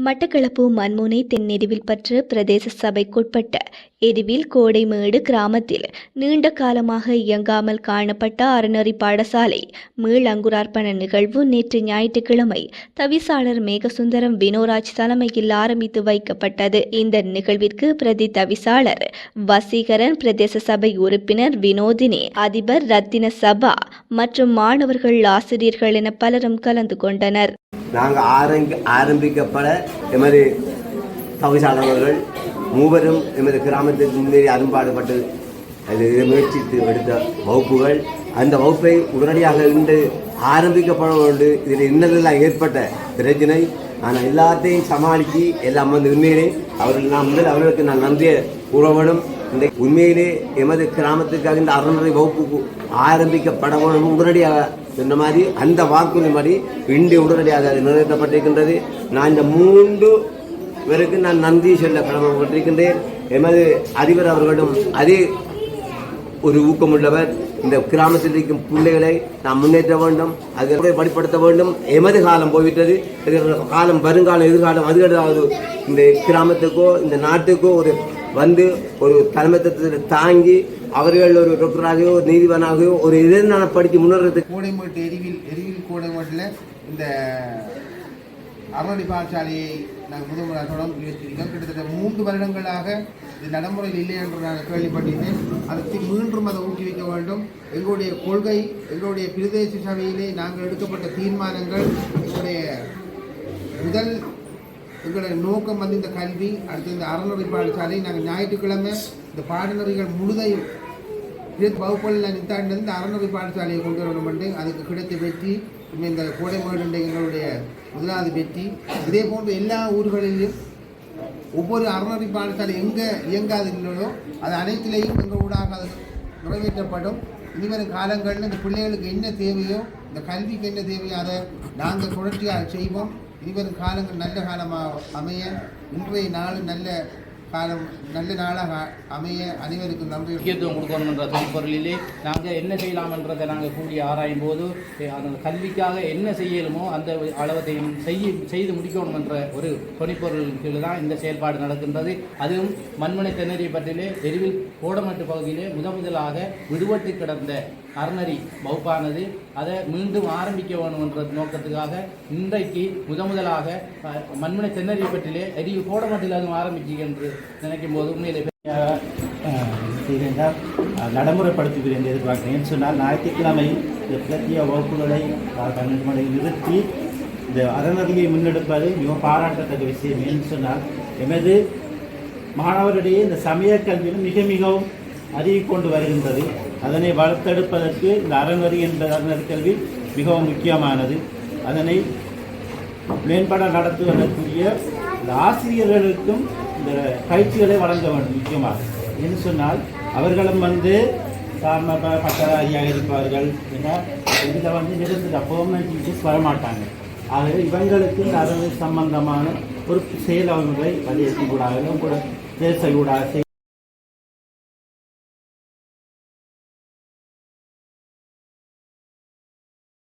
மட்டக்களப்பு மண்முனை தென்னெருவில் பற்று பிரதேச சபைக்குட்பட்ட எருவில் கோடைமேடு கிராமத்தில் நீண்ட காலமாக இயங்காமல் காணப்பட்ட அறநெறி பாடசாலை மீள் அங்குரார்ப்பண நிகழ்வு நேற்று ஞாயிற்றுக்கிழமை தவிசாளர் மேகசுந்தரம் வினோராஜ் தலைமையில் ஆரம்பித்து வைக்கப்பட்டது. இந்த நிகழ்விற்கு பிரதி தவிசாளர் வசீகரன், பிரதேச சபை உறுப்பினர் வினோதினி, அதிபர் ரத்தின சபா மற்றும் மாணவர்கள், ஆசிரியர்கள் என பலரும் கலந்து கொண்டனர். நாங்கள் ஆரம்பிக்கப்பட எமது தவிசாளர்கள் மூவரும் எமது கிராமத்திற்கு முன்னேறி அரும்பாடுபட்டு முயற்சித்து எடுத்த வகுப்புகள், அந்த வகுப்பை உடனடியாக இன்று ஆரம்பிக்கப்பட வேண்டும். இதில் இன்னதெல்லாம் ஏற்பட்ட பிரச்சனை நான் எல்லாத்தையும் சமாளித்து எல்லாம் வந்து உண்மையிலே அவர்களுக்கு நான் நன்றியை கூற வேண்டும். இந்த உண்மையிலே எமது கிராமத்துக்காக இந்த அறநிலை வகுப்பு ஆரம்பிக்கப்பட வேண்டும் உடனடியாக சொன்ன மாதிரி அந்த வாக்குறுதிப்படி இன்று உடனடியாக நிறைவேற்றப்பட்டிருக்கின்றது. நான் இந்த 3 பேருக்கு நான் நன்றி சொல்ல கடமைப்பட்டிருக்கின்றேன். எமது அதிபர் அவர்களும் அதே ஒரு ஊக்கமுள்ளவர். இந்த கிராமத்தில் இருக்கும் பிள்ளைகளை நாம் முன்னேற்ற வேண்டும், அதை படிப்படுத்த வேண்டும். எமது காலம் போய்விட்டது, காலம் வருங்காலம் எதிர்காலம் அதுக்கடுத்தாவது இந்த கிராமத்துக்கோ இந்த நாட்டுக்கோ ஒரு தலைமைத்துவத்தில் தாங்கி அவர்கள் ஒரு டாக்டராகவோ நீதிபதியாகவோ ஒரு எதிர்நடப்படுத்தி முன்னேறதுக்கு கோடைமேட்டு எரிவில் கோடைமேட்டில் இந்த அறநெறி பாடசாலையை நாங்கள் முதன்முறையாக தொடர்ந்து முயற்சிக்கிறோம். கிட்டத்தட்ட 3 வருடங்களாக இது நடைமுறையில் இல்லை என்று நான் கேள்விப்பட்டிருந்தேன். அதை மீண்டும் அதை ஊக்குவிக்க வேண்டும். எங்களுடைய கொள்கை, எங்களுடைய பிரதேச சபையிலே நாங்கள் எடுக்கப்பட்ட தீர்மானங்கள், எங்களுடைய நோக்கம் வந்து இந்த கல்வி. அடுத்து இந்த அறநெறி பாடசாலை நாங்கள் ஞாயிற்றுக்கிழமை இந்த பாடநெறிகள் முழுதையும் வகுப்புகளில் நித்தாண்டு இந்த அறநெறி பாடசாலையை கொண்டு வரணும் என்று அதுக்கு கிடைத்த வெற்றி இந்த கோடைமேடு எங்களுடைய முதலாவது வெற்றி. இதே போன்று எல்லா ஊர்களிலும் ஒவ்வொரு அறநெறி பாடசாலை எங்கே இயங்காதில்லையோ அது அனைத்திலேயும் எங்கள் ஊடாக அது நிறைவேற்றப்படும். இனிவரும் காலங்களில் இந்த பிள்ளைகளுக்கு என்ன தேவையோ, இந்த கல்விக்கு என்ன தேவையோ அதை நாங்கள் தொடர்ச்சியாக செய்வோம். இனிவரும் காலங்கள் நல்ல காலமாக அமைய, இன்றைய நாள் நல்ல நாளாக அமைய அனைவருக்கும் நன்றி. முக்கியத்துவம் கொடுக்கணும் என்ற தொழிற்பொருளிலே நாங்கள் என்ன செய்யலாம் என்றதை நாங்கள் கூடி ஆராயும் போது அந்த கல்விக்காக என்ன செய்யலுமோ அந்த அளவத்தையும் செய்து முடிக்கணும் என்ற ஒரு தொழிற்பொருள் கீழ் தான் இந்த செயல்பாடு நடக்கின்றது. அதுவும் மண்முனை தென்னெறி பற்றிலே எருவில் கோடமேட்டு பகுதியிலே முதலாக விடுபட்டு கிடந்த அறநெறி வகுப்பானது அதை மீண்டும் ஆரம்பிக்க வேணும் என்ற நோக்கத்துக்காக இன்றைக்கு முதலாக மண்முனை தென்னெறி பற்றிலே எரிவில் கோடமேட்டில் அதுவும் ஆரம்பிச்சு என்று நினைக்கும் போது உண்மையிலே நடைமுறைப்படுத்துகிறேன் என்று எதிர்பார்க்கிறேன். சொன்னால் ஞாயிற்றுக்கிழமை இந்த பிளத்திய வகுப்புகளை 12 மணி நிறுத்தி இந்த அறநெறியை முன்னெடுப்பது மிகவும் பாராட்டத்தக்க விஷயம். என்று சொன்னால் எமது மாணவரிடையே இந்த சமய கல்வியிலும் மிகவும் அறிவிக்கொண்டு வருகின்றது. அதனை வளர்த்தெடுப்பதற்கு இந்த அறநெறி என்ற அறநெறி கல்வி மிகவும் முக்கியமானது. அதனை மேம்பட நடத்துவதற்குரிய இந்த ஆசிரியர்களுக்கும் இந்த பயிற்சிகளை வழங்க வேண்டும். முக்கியமாக என்று சொன்னால் அவர்களும் பட்டதாரியாக இருப்பார்கள். ஏன்னா இதில் நிறுத்த பெர்மனன்ட் டீச்சர்ஸ் வரமாட்டாங்க. ஆகவே இவங்களுக்கு இந்த அறநெறி சம்பந்தமான ஒரு செயல்முறை வலியுறுத்தி கூட பேசக்கூடாது.